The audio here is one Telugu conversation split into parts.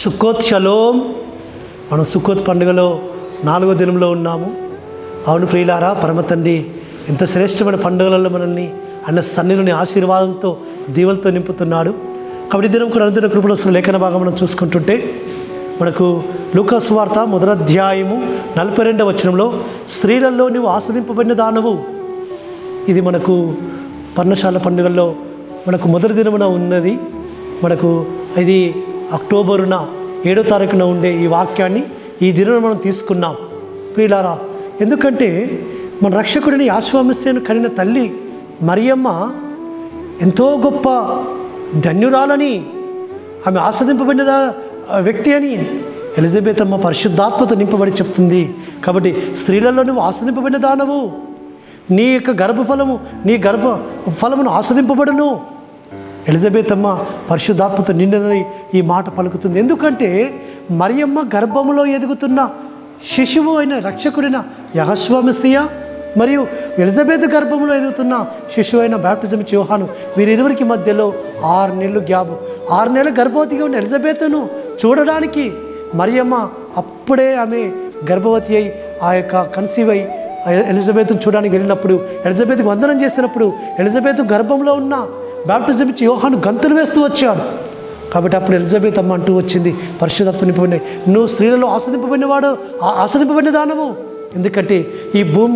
Sukkot shalom. మనం సుక్కోత్ పండుగలో 4వ దినంలో ఉన్నాము. అవును ప్రియులారా, పరమ తండ్రి ఎంత శ్రేష్టమైన పండుగలలో మనల్ని అన్న సన్నిధిలోని ఆశీర్వాదంతో దీవెనతో నింపుతున్నాడు. కాబట్టి దినం కూడా అనుదిన కృపలో లేఖన భాగం మనం చూసుకుంటుంటే మనకు లూకా సువార్త 1వ అధ్యాయము 42వ వచనంలో స్త్రీలలో నువ్వు ఆస్వాదింపబడిన దానవు. ఇది మనకు పర్ణశాల పండుగల్లో మనకు మొదటి దినమున ఉన్నది. మనకు ఇది అక్టోబరున 7వ తారీఖున ఉండే ఈ వాక్యాన్ని ఈ దినం మనం తీసుకున్నాం ప్రియులారా. ఎందుకంటే మన రక్షకుడిని యాశ్వామిస్సేను కనిన తల్లి మరియమ్మ ఎంతో గొప్ప ధన్యురాలని, ఆమె ఆస్వాదింపబడిన వ్యక్తి అని ఎలిజబెత్ అమ్మ పరిశుద్ధాత్మతో నింపబడి చెప్తుంది. కాబట్టి స్త్రీలలో నువ్వు ఆస్వాదింపబడిన దానవు, నీ యొక్క గర్భఫలము నీ గర్భఫలమును ఆస్వాదింపబడును. ఎలిజబెత్ అమ్మ పరిశుద్ధాత్మతో నిండినది ఈ మాట పలుకుతుంది. ఎందుకంటే మరియమ్మ గర్భములో ఎదుగుతున్న శిశువు అయిన రక్షకుడైన యెహోషువ మెస్సియా మరియు ఎలిజబెత్ గర్భంలో ఎదుగుతున్న శిశువు అయిన బాప్టిజం ఇచ్చే యోహాను, వీరిరువురికి మధ్యలో 6 నెలలు గ్యాప్. 6 నెలల గర్భవతిగా ఉన్న ఎలిజబెత్ను చూడడానికి మరియమ్మ అప్పుడే ఆమె గర్భవతి అయి ఆ యొక్క కన్సీవ్ అయి ఎలిజబెత్ను చూడడానికి వెళ్ళినప్పుడు, ఎలిజబెత్కి వందనం చేసినప్పుడు ఎలిజబెత్ గర్భంలో ఉన్న బాప్టిజం ఇచ్చి యోహాను గంతులు వేస్తూ వచ్చాడు. కాబట్టి అప్పుడు ఎలిజబెత్ అమ్మ అంటూ వచ్చింది, పరిశుద్ధాత్మ నింపబడిన నువ్వు స్త్రీలలో ఆస్వాదింపబడిన దానవు. ఎందుకంటే ఈ భూమి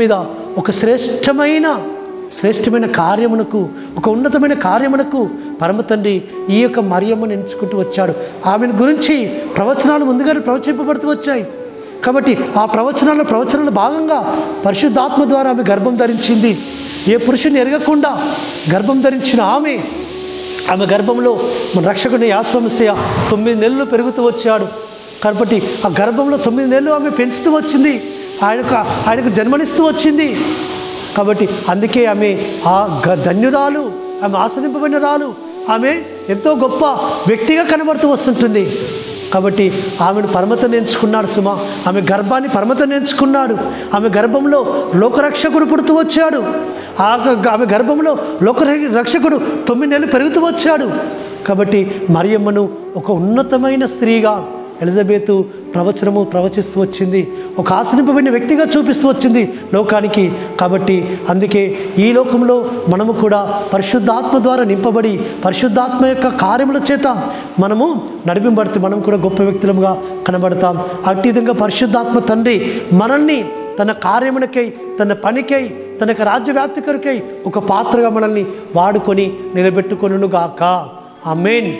మీద ఒక శ్రేష్టమైన కార్యమునకు, ఒక ఉన్నతమైన కార్యమునకు పరమ తండ్రి ఈ యొక్క మరియమ్మను ఎంచుకుంటూ వచ్చాడు. ఆమెను గురించి ప్రవచనాలు ముందుగానే ప్రవచింపబడుతూ వచ్చాయి. కాబట్టి ఆ ప్రవచనాల భాగంగా పరిశుద్ధాత్మ ద్వారా ఆమె గర్భం ధరించింది. ఏ పురుషుని ఎరగకుండా గర్భం ధరించిన ఆమె గర్భంలో మన రక్షకుని యెహోషువ మెస్సియా 9 నెలలు పెరుగుతూ వచ్చాడు. కాబట్టి ఆ గర్భంలో 9 నెలలు ఆమె పెంచుతూ వచ్చింది, ఆయనకు జన్మనిస్తూ వచ్చింది. కాబట్టి అందుకే ఆమె ఆ ధన్యురాలు, ఆమె ఆస్వాదింపబడినరాలు, ఆమె ఎంతో గొప్ప వ్యక్తిగా కనబడుతూ వస్తుంటుంది. కాబట్టి ఆమెను పరమతను ఎంచుకున్నాడు సుమా. ఆమె గర్భాన్ని పరమతను ఎంచుకున్నాడు. ఆమె గర్భంలో లోకరక్షకుడు పుడుతూ వచ్చాడు. ఆమె గర్భంలో లోకరక్షకుడు 9 నెలలు పెరుగుతూ వచ్చాడు. కాబట్టి మరియమ్మను ఒక ఉన్నతమైన స్త్రీగా ఎలిజబెత్ ప్రవచిస్తూ వచ్చింది, ఒక ఆశ్రయింపబడిన వ్యక్తిగా చూపిస్తూ వచ్చింది లోకానికి. కాబట్టి అందుకే ఈ లోకంలో మనము కూడా పరిశుద్ధాత్మ ద్వారా నింపబడి పరిశుద్ధాత్మ యొక్క కార్యముల చేత మనము నడిపింపబడితే మనం కూడా గొప్ప వ్యక్తులుగా కనబడతాం. అట్టి విధంగా పరిశుద్ధాత్మ తండ్రి మనల్ని తన కార్యములకై, తన పనికై, తన యొక్క రాజ్యవ్యాప్తి కొరకై ఒక పాత్రగా మనల్ని వాడుకొని నిలబెట్టుకొనును గాక. ఆమేన్.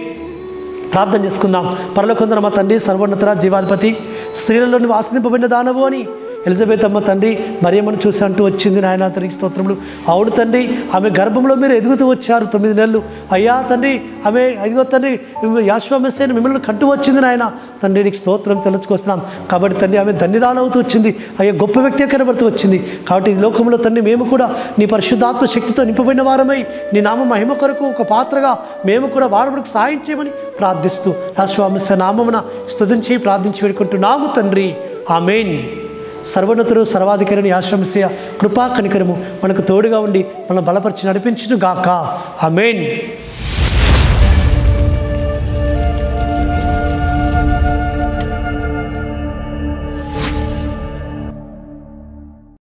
ప్రార్థన చేసుకుందాం. పరలోకమందున్న మా తండ్రి, సర్వోన్నత జీవాధిపతి, స్త్రీలలో నువ్వు ఆస్వాదింపబడిన దానవు అని ఎలిజబెత్ అమ్మ తండ్రి మరియమ్మను చూసి అంటూ వచ్చింది. నాయన తనకి స్తోత్రములు. అవును తండ్రి, ఆమె గర్భంలో మీరు ఎదుగుతూ వచ్చారు 9 నెలలు. అయ్యా తండ్రి, ఆమె 5వ తండ్రి యెహోషువ మెస్సియాను మిమ్మల్ని కంటూ వచ్చింది నాయన తండ్రి, నీకు స్తోత్రం తెలుసుకొస్తున్నాం. కాబట్టి తండ్రి ఆమె ధన్యురాలవుతూ వచ్చింది, అయ్యా గొప్ప వ్యక్తిగా కనబడుతూ వచ్చింది. కాబట్టి ఈ లోకంలో తండ్రి మేము కూడా నీ పరిశుద్ధాత్మ శక్తితో నింపబడిన వారమై నీ నామ మహిమ కొరకు ఒక పాత్రగా మేము కూడా వాడబడికి సహాయం చేయమని ప్రార్థిస్తూ యెహోషువ మెస్సియా నామమున స్తుతించి ప్రార్థించి వేడుకుంటున్నాము తండ్రి. ఆమేన్. సర్వోన్నతుడు సర్వాధికారిని యెహోషువ మెస్సియా కృపా కనికరము మనకు తోడుగా ఉండి మనం బలపరిచి నడిపించును గాక. ఆమేన్.